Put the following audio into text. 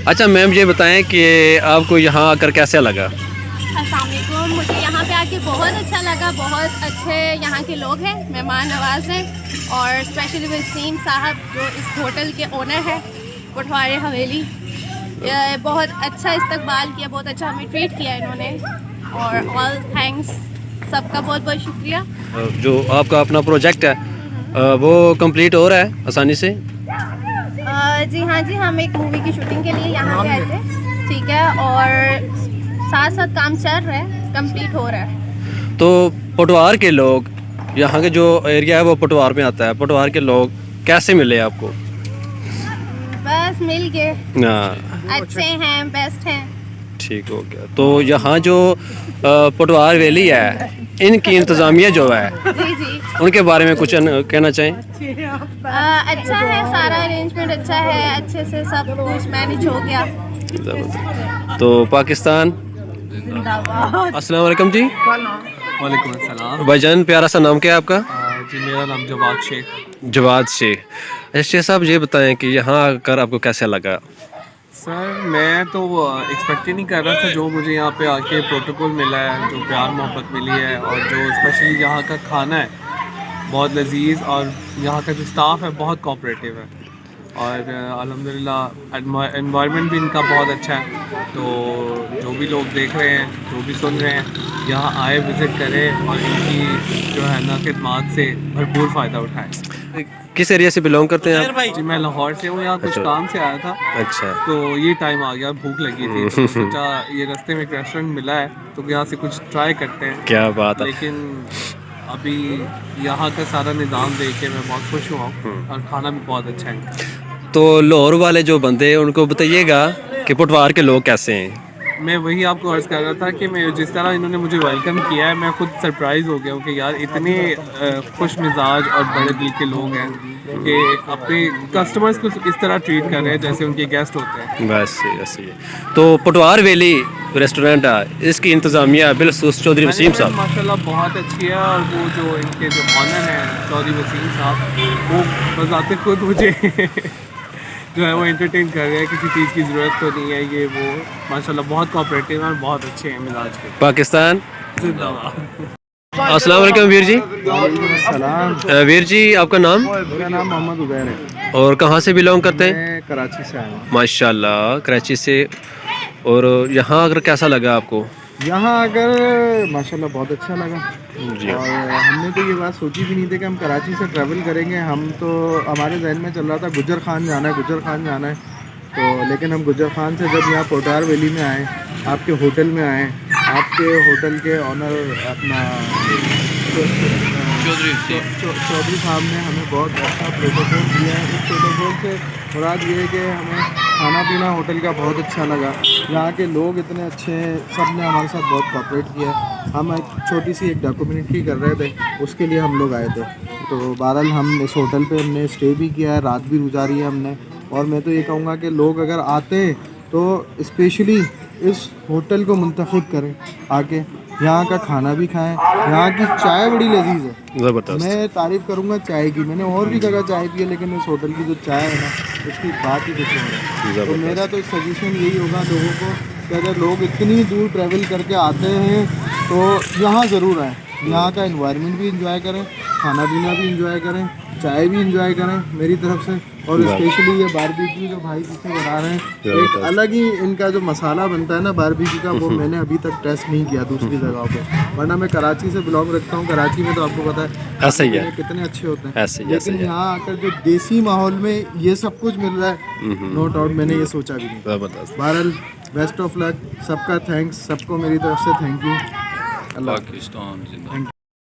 अच्छा मैम, ये बताएं कि आपको यहाँ आकर कैसा लगा? अस्सलाम वालेकुम। मुझे यहाँ पे आके बहुत अच्छा लगा। बहुत अच्छे यहाँ के लोग हैं, मेहमान नवाज हैं, और स्पेशली वसीम साहब जो इस होटल के ओनर हैं, पटवारी हवेली, बहुत अच्छा इस्तकबाल किया, बहुत अच्छा हमें ट्रीट किया इन्होंने, और ऑल थैंक्स, सबका बहुत बहुत शुक्रिया। जो आपका अपना प्रोजेक्ट है वो कंप्लीट हो रहा है आसानी से? जी हाँ जी, हम एक मूवी की शूटिंग के लिए यहाँ पे आए थे, ठीक है, और साथ साथ काम चल रहा है, कंप्लीट हो रहा है। तो पटवार के लोग, यहाँ के जो एरिया है वो पटवार में आता है, पटवार के लोग कैसे मिले आपको? बस मिल गए, हाँ, अच्छे हैं, बेस्ट हैं। ठीक हो गया। तो यहाँ जो पटवार वैली है, इनकी इंतज़ामिया जो है जी जी, उनके बारे में कुछ कहना चाहें? अच्छा है, सारा अरेंजमेंट अच्छा है, अच्छे से सब कुछ मैनेज हो गया। तो पाकिस्तान अस्सलाम वालेकुम जी। वालेकुम अस्सलाम। भाईजान, प्यारा सा नाम क्या है आपका? जी मेरा नाम जवाद शेख। जवाद शेख। अच्छा शेख साहब, ये बताएं कि यहाँ आकर आपको कैसा लगा? सर मैं तो एक्सपेक्ट ही नहीं कर रहा था, जो मुझे यहाँ पे आके प्रोटोकॉल मिला है, जो प्यार मोहब्बत मिली है, और जो स्पेशली यहाँ का खाना है बहुत लजीज, और यहाँ का जो स्टाफ है बहुत कोऑपरेटिव है, और अल्हम्दुलिल्लाह एनवायरनमेंट भी इनका बहुत अच्छा है। तो जो भी लोग देख रहे हैं, जो भी सुन रहे हैं, यहाँ आए, विज़िट करें, और इनकी जो है ना खिदमात से भरपूर फ़ायदा उठाएं। किस एरिया से बिलोंग करते हैं आप? जी मैं लाहौर से हूँ, यहाँ कुछ अच्छा। काम से आया था, अच्छा, तो ये टाइम आ गया, भूख लगी थी, तो सोचा ये रास्ते में एक रेस्टोरेंट मिला है तो यहाँ से कुछ ट्राई करते हैं। क्या बात है। लेकिन अभी यहाँ का सारा निज़ाम देख के मैं बहुत खुश हुआ हूँ, और खाना भी बहुत अच्छा है। तो लाहौर वाले जो बंदे हैं उनको बताइएगा कि पटवार के लोग कैसे हैं। मैं वही आपको अर्ज़ कर रहा था कि मैं जिस तरह इन्होंने मुझे वेलकम किया है, मैं खुद सरप्राइज़ हो गया हूँ कि यार इतने खुश मिजाज और बड़े दिल के लोग हैं कि अपने कस्टमर्स को इस तरह ट्रीट कर रहे हैं जैसे उनके गेस्ट होते हैं। बस बस ये। तो पटवार वैली रेस्टोरेंट है, इसकी इंतज़ामिया बिलखुसूस चौधरी वसीम साहब माशाल्लाह बहुत अच्छी है, और वो जो इनके जो ऑनर हैं चौधरी वसीम साहब, वो बजाते खुद मुझे जो है वो एंटरटेन कर रहे हैं, किसी चीज़ की ज़रूरत तो नहीं है, ये वो माशाल्लाह बहुत कोऑपरेटिव हैं और बहुत अच्छे हैं मिजाज के। पाकिस्तान। जिंदाबाद। अस्सलाम वालेकुम वीर जी। सलाम। वीर जी, आपका नाम? मेरा नाम मोहम्मद उबैर है। और कहाँ से बिलोंग करते हैं? मैं कराची से आया हूँ। माशाल्लाह, कराची से। और यहाँ अगर कैसा लगा आपको? यहाँ आकर माशाल्लाह बहुत अच्छा लगा, जी। और हमने तो ये बात सोची भी नहीं थी कि हम कराची से ट्रैवल करेंगे। हम तो हमारे जहन में चल रहा था गुजर खान जाना है, गुजर खान जाना है, तो लेकिन हम गुजर खान से जब यहाँ पटवार वैली में आए, आपके होटल में आए, आपके होटल के ऑनर अपना चौधरी साहब ने हमें बहुत अच्छा प्रोटोकॉल दिया है। इस प्रोटोकॉल से मुराद ये है कि हमें खाना पीना होटल का बहुत अच्छा लगा, यहाँ के लोग इतने अच्छे हैं, सब ने हमारे साथ बहुत कोऑपरेट किया है। हम एक छोटी सी एक डॉक्यूमेंट्री कर रहे थे, उसके लिए हम लोग आए थे, तो बहरहाल हम इस होटल पे हमने स्टे भी किया है, रात भी गुजारी है हमने। और मैं तो ये कहूँगा कि लोग अगर आते हैं तो स्पेशली इस होटल को मुंतखब करें, आके यहाँ का खाना भी खाएं। यहाँ की चाय बड़ी लजीज है, ज़बरदस्त। मैं तारीफ़ करूँगा चाय की। मैंने और भी जगह चाय पी है, लेकिन इस होटल की जो चाय है ना, उसकी बात ही कुछ और है। तो मेरा तो सजेशन यही होगा लोगों को कि अगर लोग इतनी दूर ट्रैवल करके आते हैं तो यहाँ ज़रूर आएँ, यहाँ का एनवायरनमेंट भी इंजॉय करें, खाना पीना भी इंजॉय करें, चाय भी इंजॉय करें मेरी तरफ से। और स्पेशली ये बारबेक्यू जो भाई पीछे बना रहे हैं, एक अलग ही इनका जो मसाला बनता है ना बारबेक्यू का, वो मैंने अभी तक टेस्ट नहीं किया दूसरी जगहों पे, वरना मैं कराची से बिलोंग रखता हूँ। कराची में तो आपको पता है ऐसा ही है, कितने अच्छे होते हैं, ऐसे ही, ऐसे लेकिन ही। यहाँ आकर जो देसी माहौल में ये सब कुछ मिल रहा है, नो डाउट मैंने ये सोचा भी नहीं। ज़बरदस्त। बहरहाल बेस्ट ऑफ लक, सबका थैंक्स, सबको मेरी तरफ से थैंक यू। अल्लाह। पाकिस्तान जिंदाबाद।